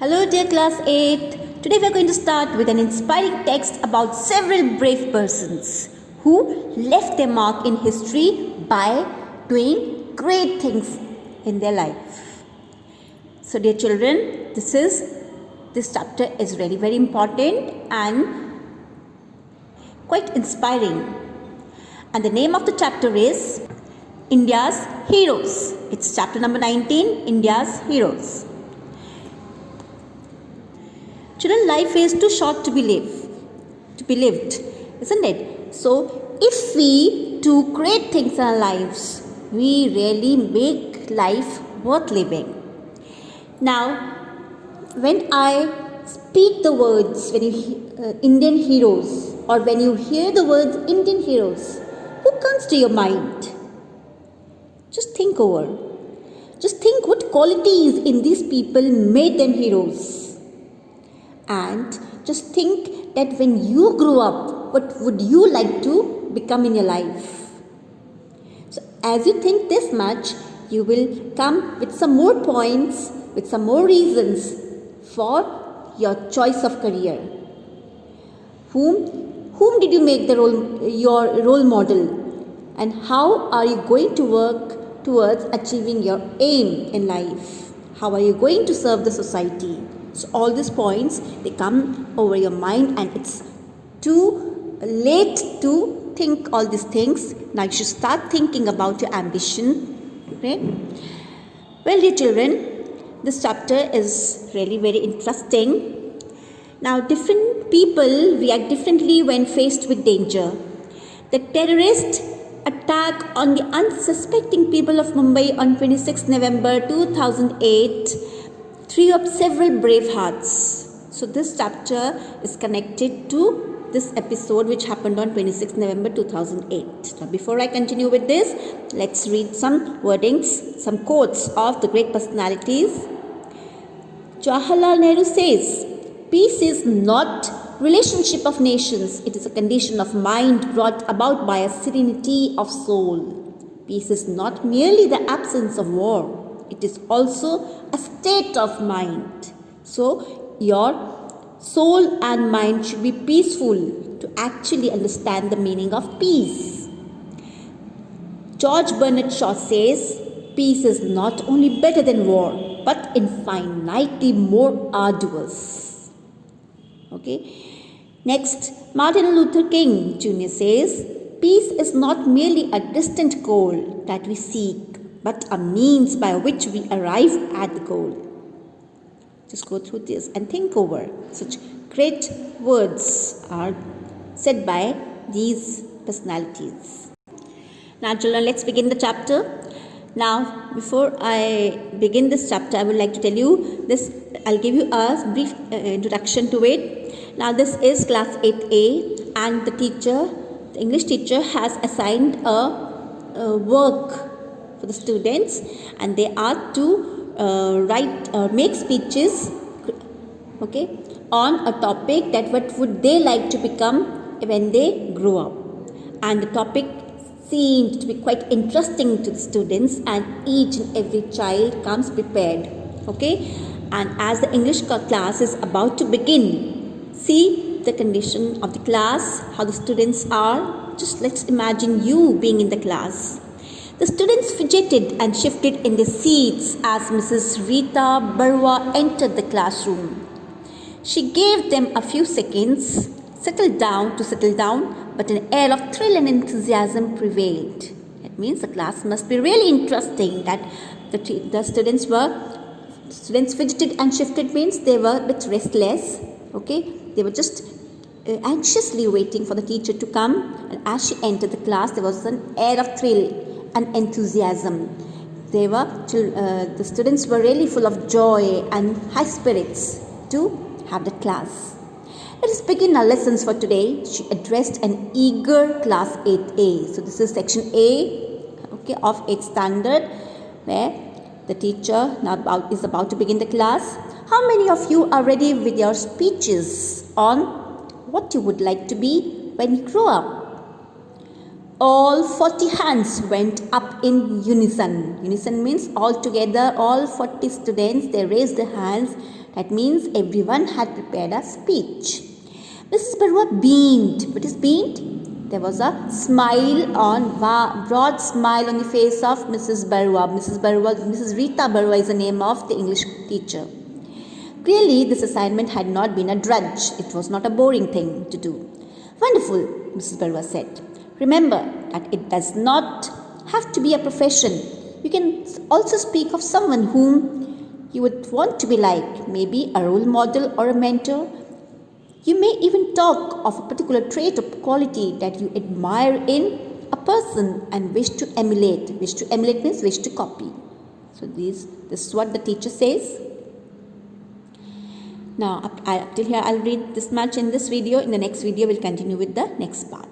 Hello, dear class 8. Today we are going to start with an inspiring text about several brave persons who left their mark in history by doing great things in their life. So, dear children, this chapter is really very important and quite inspiring. And the name of the chapter is India's Heroes. It's chapter number 19, India's Heroes. Children, life is too short to be lived, isn't it? So, if we do great things in our lives, we really make life worth living. Now, when I speak the words, Indian heroes, or when you hear the words Indian heroes, who comes to your mind? Just think over. Just think what qualities in these people made them heroes. And just think that when you grow up, what would you like to become in your life? So as you think this much, you will come with some more points, with some more reasons for your choice of career. Whom did you make your role model? And how are you going to work towards achieving your aim in life? How are you going to serve the society? So all these points, they come over your mind, and it's too late to think all these things. Now you should start thinking about your ambition. Okay? Well, dear children, this chapter is really very interesting. Now different people react differently when faced with danger. The terrorist attack on the unsuspecting people of Mumbai on 26 November 2008 threw up several brave hearts. So this chapter is connected to this episode which happened on 26 November 2008. Now before I continue with this, let's read some wordings, some quotes of the great personalities. Jawaharlal Nehru says, "Peace is not relationship of nations. It is a condition of mind brought about by a serenity of soul. Peace is not merely the absence of war. It is also a state of mind." So, your soul and mind should be peaceful to actually understand the meaning of peace. George Bernard Shaw says, "Peace is not only better than war, but infinitely more arduous." Okay. Next, Martin Luther King Jr. says, "Peace is not merely a distant goal that we seek, but a means by which we arrive at the goal." Just go through this and think over. Such great words are said by these personalities. Now children, let's begin the chapter. Now before I begin this chapter, I would like to tell you this. I'll give you a brief introduction to it. Now this is class 8A, and the English teacher has assigned a work for the students, and they are to make speeches, okay, on a topic that what would they like to become when they grow up. And the topic seemed to be quite interesting to the students, and each and every child comes prepared, okay. And as the English class is about to begin, see the condition of the class, how the students are. Just let's imagine you being in the class. The students fidgeted and shifted in their seats as Mrs. Rita Barwa entered the classroom. She gave them a few seconds, settle down, but an air of thrill and enthusiasm prevailed. It means the class must be really interesting. That the students fidgeted and shifted means they were a bit restless. Okay, they were just anxiously waiting for the teacher to come, and as she entered the class, there was an air of thrill and enthusiasm. The students were really full of joy and high spirits to have the class. Let us begin our lessons for today. She addressed an eager class 8A. So this is section A, okay, of 8th standard, where the teacher now is about to begin the class. How many of you are ready with your speeches on what you would like to be when you grow up? All 40 hands went up in unison. Unison means all together, all 40 students, they raised their hands That means everyone had prepared a speech. Mrs. Barua beamed. What is beamed? There was a smile on, broad smile on the face of Mrs. Barua. Mrs. Rita Barua is the name of the English teacher. Clearly, this assignment had not been a drudge. It was not a boring thing to do. Wonderful, Mrs. Barua said. Remember that it does not have to be a profession. You can also speak of someone whom you would want to be like, maybe a role model or a mentor. You may even talk of a particular trait or quality that you admire in a person and wish to emulate. Wish to emulate means wish to copy. So this is what the teacher says. Now up till here I'll read this much in this video. In the next video we'll continue with the next part.